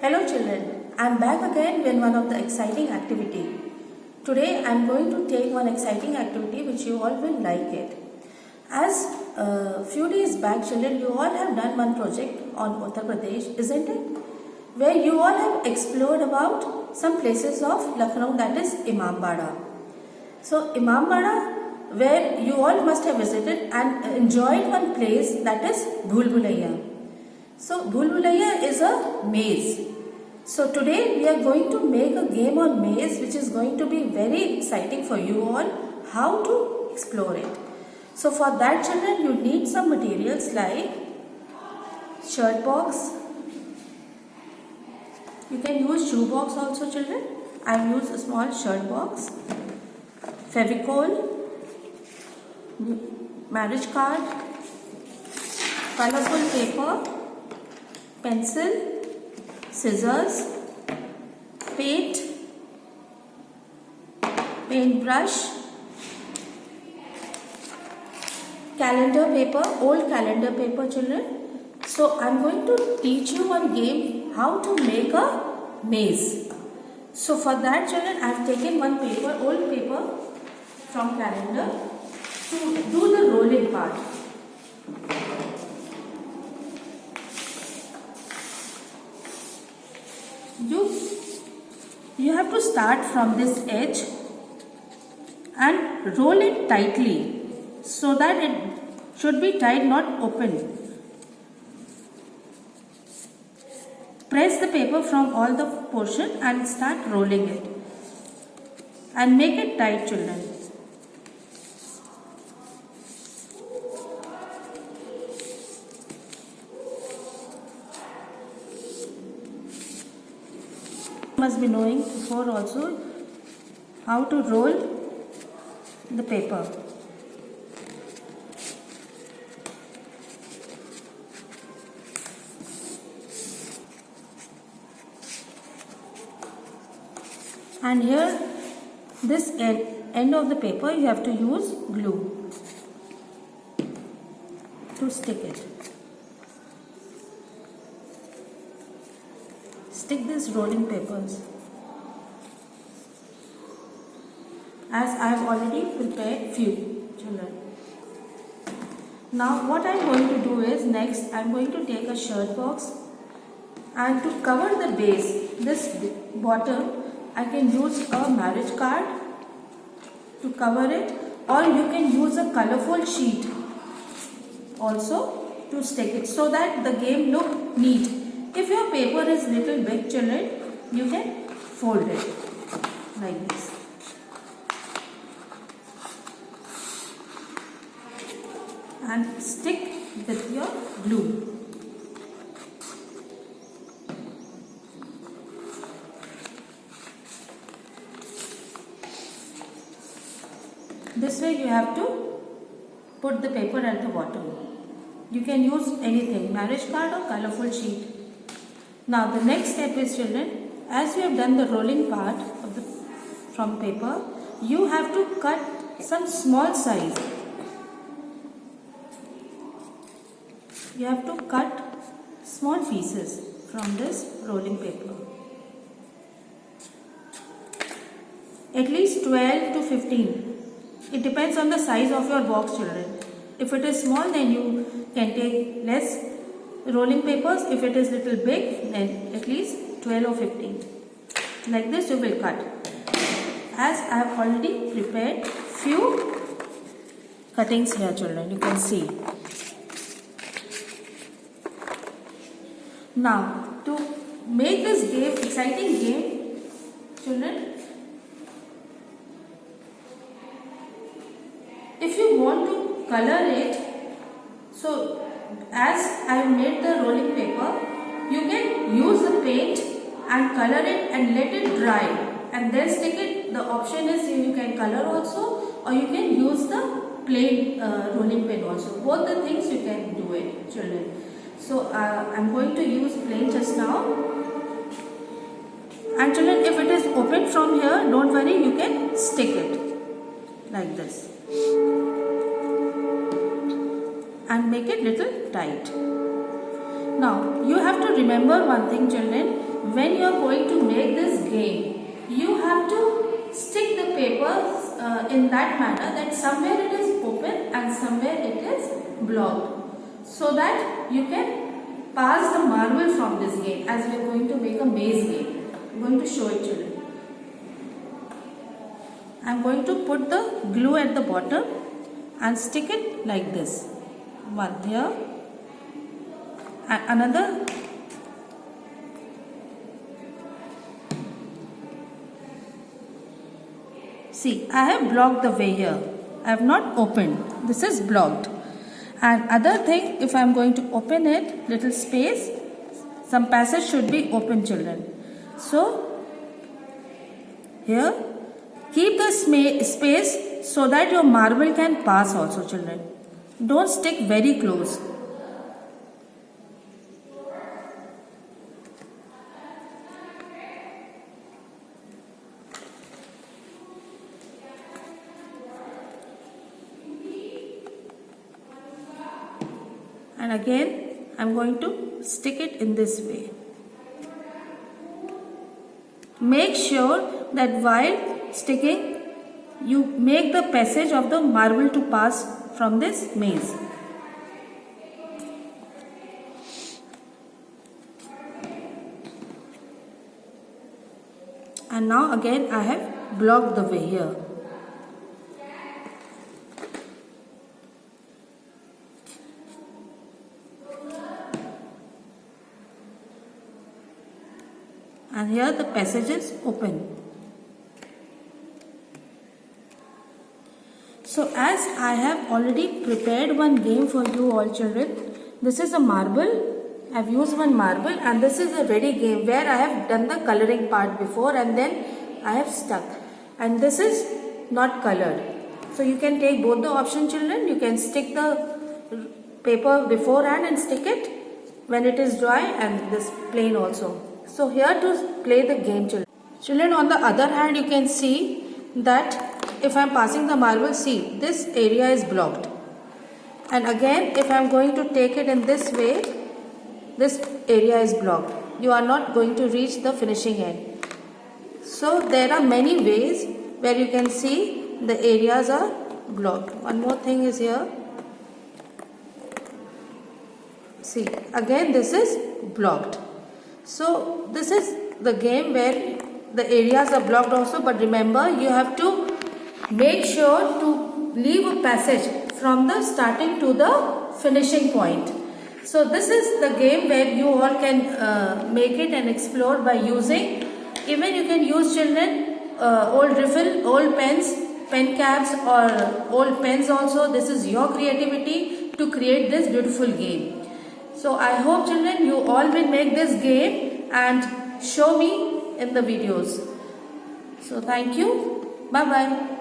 Hello children, I am back again with one of the exciting activity. Today I am going to take one exciting activity which you all will like it. As few days back children, you all have done one project on Uttar Pradesh, isn't it? Where you all have explored about some places of Lucknow, that is Imambada. So Imambada, where you all must have visited and enjoyed one place, that is Bhul Bhulaiya. So Bhul Bhulaiya is a maze. So today we are going to make a game on maze which is going to be very exciting for you all how to explore it. So for that children, you need some materials like shirt box. You can use shoe box also children. I have used a small shirt box, Fevicol, marriage card, colorful paper, pencil, scissors, paint brush, calendar paper, old calendar paper children. So I am going to teach you one game how to make a maze. So for that children, I have taken one paper, old paper from calendar to do the rolling part. You have to start from this edge and roll it tightly so that it should be tight, not open. Press the paper from all the portion and start rolling it and make it tight children. Must be knowing before also how to roll the paper. And here this end of the paper you have to use glue to stick it. Stick these rolling papers. As I have already prepared few children. Now what I am going to do is next I am going to take a shirt box and to cover the base, this bottom, I can use a marriage card to cover it, or you can use a colorful sheet also to stick it so that the game look neat. If your paper is little big children, you can fold it like this. And stick with your glue. This way you have to put the paper at the bottom. You can use anything, marriage card or colorful sheet. Now the next step is children, as you have done the rolling part of from paper, you have to cut some small size. You have to cut small pieces from this rolling paper. At least 12 to 15. It depends on the size of your box children. If it is small, then you can take less rolling papers. If it is little big, then at least 12 or 15. Like this you will cut. As I have already prepared few cuttings here children, you can see. Now to make this game, exciting game children, if you want to color it, so as I have made the rolling paper, you can use the paint and color it and let it dry and then stick it. The option is you can color also, or you can use the plain rolling pin also. Both the things you can do it children. So I am going to use plain just now. And children, if it is open from here, don't worry, you can stick it like this and make it little tight. Now you have to remember one thing children, make this game, you have to stick the paper in that manner that somewhere it is open and somewhere it is blocked, so that you can pass the marble from this game, as we are going to make a maze game. I am going to show it, children. I am going to put the glue at the bottom and stick it like this. One here and another. See, I have blocked the way here. I have not opened. This is blocked. And other thing, if I am going to open it, little space, some passage should be open, children. So, here, keep the space so that your marble can pass also, children. Don't stick very close. And again, I am going to stick it in this way. Make sure that while sticking, you make the passage of the marble to pass from this maze. And now again I have blocked the way here. And here the passage is open. So as I have already prepared one game for you all, children. This is a marble. I have used one marble, and this is a ready game where I have done the coloring part before and then I have stuck. And this is not colored. So you can take both the option, children. You can stick the paper beforehand and stick it when it is dry, and this plain also. So here to play the game, children. Children, on the other hand, you can see that if I am passing the marble, see, this area is blocked. And again, if I am going to take it in this way, this area is blocked. You are not going to reach the finishing end. So there are many ways where you can see the areas are blocked. One more thing is here. See, again this is blocked. So this is the game where the areas are blocked also, but remember, you have to make sure to leave a passage from the starting to the finishing point. So this is the game where you all can make it and explore by using, even you can use, children, old riffle, old pens, pen caps or old pens also. This is your creativity to create this beautiful game. So I hope, children, you all will make this game and show me in the videos. So thank you. Bye bye.